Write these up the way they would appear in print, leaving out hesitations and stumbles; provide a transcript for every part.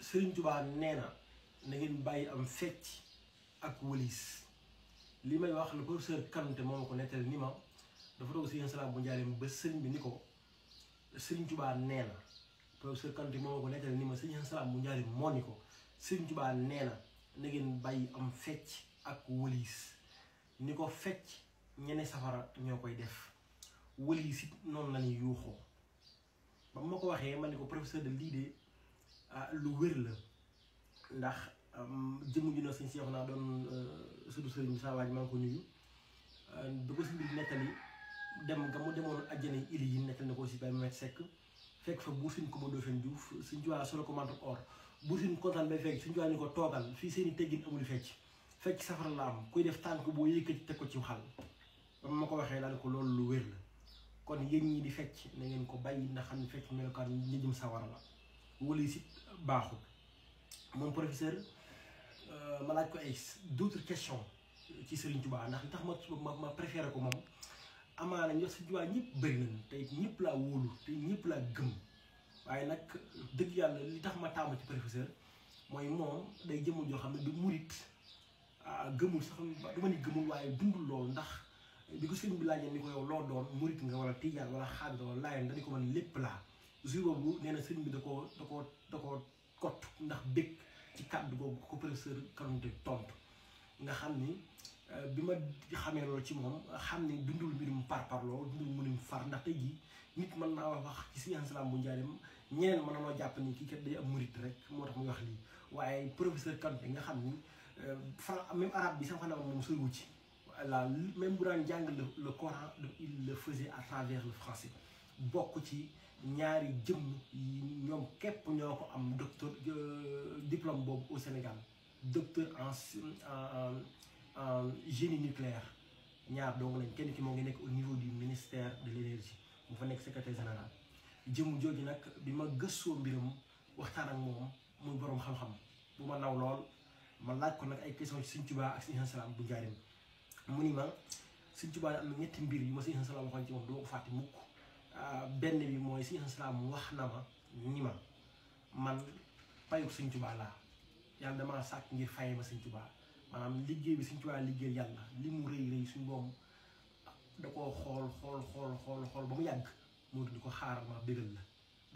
Serigne Touba nee na ngeen bàyyi am fecc ak wëliis li may wax le professeur Kanouté moo ma ko nettali ni ma dafa doog Serigne Salam bu Njaaréem ba sëriñ bi ni ko Serigne Touba nee na professeur Kanouté moo ma ko nettali ni ma Serigne Salam bu Njaaréem moo ni ko Serigne Touba nee na ngeen bàyyi am fecc ak wëliis ni ko fecc ñene safara ñoo koy def wëliis it noonu la ñuy yuuxoo ba ma ko waxee ma ne ko professeur de lii de lu wér la ndax jëmm ju na sëñ Seex naa doon sudu sëriñ saa waaj maa ngi ko nuyu da ko si mbir nettali dem nga mu demoon àjjana ili yi nettali na ko aussi bay met sekk fekk fa buur suñ ko ma Ndofène Diouf suñ juwaa solo ko manto or buur suñ kontaan bay fekk suñ juwaa ni ko toogal fii seen i teggin amul fecc safara la am kuy def tànk boo yëkkati teg ko ci xal ba ma ko waxee daal ko loolu lu wér la kon yéen ñi di fecc na ngeen ko bàyyi ndax xam ne fecc melokaan ñi jëm sawara la wala si baaxul moom professeur ma laaj ko ay d'autres questions ci Serigne Touba ndax li tax ma préféré ko moom amaana ñoo Serigne Touba ñëpp bëri nañ te ñëpp laa wóolu te ñëpp laa gëm waaye nag dëgg yàlla li tax ma taamu ci professeur mooy moom day jëmul joo xam ne du murit gëmul sax du ma ni gëmul waaye dundul loolu ndax bi ko sëriñ bi laajee ni ko yow loo doon murit nga wala tijaan wala xaadir wala laayeen dañu ko mën lépp laa jour boobu nee na sëriñ bi da koo kott ndax bëgg ci kàddu googu ko professeur Kanouté tontu nga xam ni bi ma xamee loolu ci moom xam ni dundul mbirum parparloo dundul mbirum far ndax tey jii nit mën naa wax ci Serigne Salam bu Njaaréem ñeneen mën na noo jàpp ni kii kat day am murit rek moo tax muy wax lii waaye professeur Kanouté nga xam ni même arabe bi sax xam naa moom soriwu ci voilà même bu daan jàng le Coran il le faisait à travers le français bokk ci ñaari jëmm ñoom képp ñoo ko am docteur diplôme boobu au Sénégal docteur en génie nucléaire ñaar dong lañ kenn ki moo ngi nekk au niveau du ministère de l'énergie mu fa nekk secrétaire général jëmm jooju nag bi ma gëstoo mbiram waxtaan ak moom muy boroom xam-xam bu ma naw lool ma laaj ko nag ay question ci Serigne Touba ak Serigne Salam bu Njaaréem mu ni ma Serigne Touba am na ñetti mbir yu ma Serigne Salam waxoon ci moom doo ko fàtte mukk benn bi mooy Serigne Salam wax na ma ni ma man payuk Serigne Touba laa yàlla damaa sàkk ngir faye ma Serigne Touba maanaam liggéey bi Serigne Touba liggéey yàlla li mu rëy suñu boom da koo xool ba mu yàgg moo di ko xaaral ma bégal la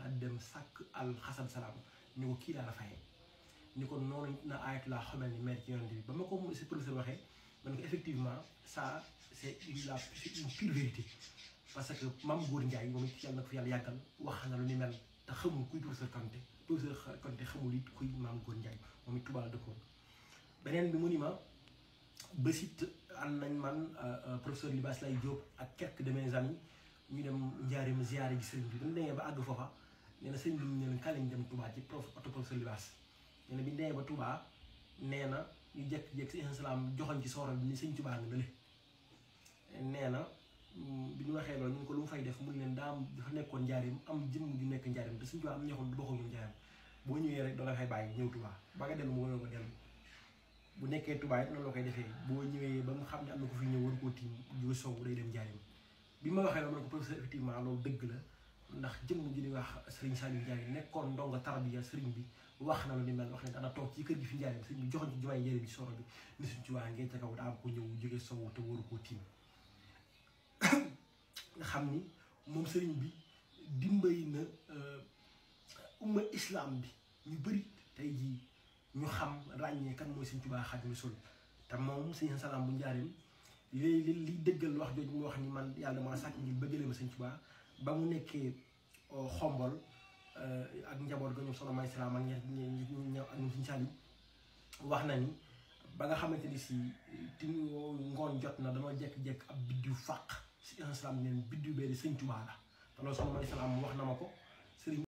daal dem sàkk al xasan salaam ni ko kii laa la faye ni ko noonu na ayat laa xamal ni maire ci yonent bi ba ma ko si professeur waxee man ko effectivement ça c'est une pure vérité parce que Mame Gor Ndiaye moom it yàlla na ko fi yàlla yàggal wax na lu ni mel te xamul kuy professeur Kanouté xamul it kuy Mame Gor Ndiaye moom it Touba la dëkkoon beneen bi mu ni ma bésit ànd nañ man professeur Libaas Lay Diop ak quelques de mes amis ñu dem Njaaréem ziyaare ji sëriñ bi dañ demee ba àgg foofa nee na sëriñ bi ñu ne leen kañ lañ dem Touba ci oto professeur Libaas nee na bi ñu demee ba Touba nee na ñu jékki-jékki Serigne Salam joxoñ ci sooro bi ni Serigne Touba nga nële nee na bi ñu waxee loolu ñu ko lu mu fay def mu leen daa am dafa nekkoon Njaaréem am jëmm ju nekk Njaaréem te Serigne Touba am ñoxoon du bokkuñu Njaaréem boo ñëwee rek doo la fay bàyyi ñëw Touba ba nga dellu mu wënoo ko dellu bu nekkee Touba it noonu la koy defee boo ñëwee ba mu xam ne am na ko fi ñëw war koo tiim jóge sow day dem Njaaréem bi ma waxee loolu man ko professeur effectivement loolu dëgg la ndax jëmm ji di wax Serigne Saliou Ndiaye nekkoon ndongo tarbiya Serigne bi wax na lu ni mel wax ne dana toog ci kër gi fi Njaaréem Serigne bi joxoon ci jumaay Njaaréem ci soro bi ni Serigne Touba ngeen ca kaw daa am ko ñëw jóge sow te waru koo tiim nga xam ni moom Serigne bi dimbali na umma islam bi ñu bëri tey jii ñu xam ràññee kan mooy Serigne Touba Xaadimu Rasuul te moom Serigne Salam bu Njaaréem li dëggal wax jooju mu wax ni man yàlla maa sàkk ngir bëggale ma Serigne Touba ba mu nekkee xombol ak njaboot ga ñoom soxna May Salaam ak ña ak ñoom Serigne Saliou wax na ni ba nga xamante ni si ti ngoon jot na dama jekk-jekk ab biddiw fàq Serigne Salam neen biddiw bee di Serigne Touba la te loolu soxna May Salaam wax na ma ko Serigne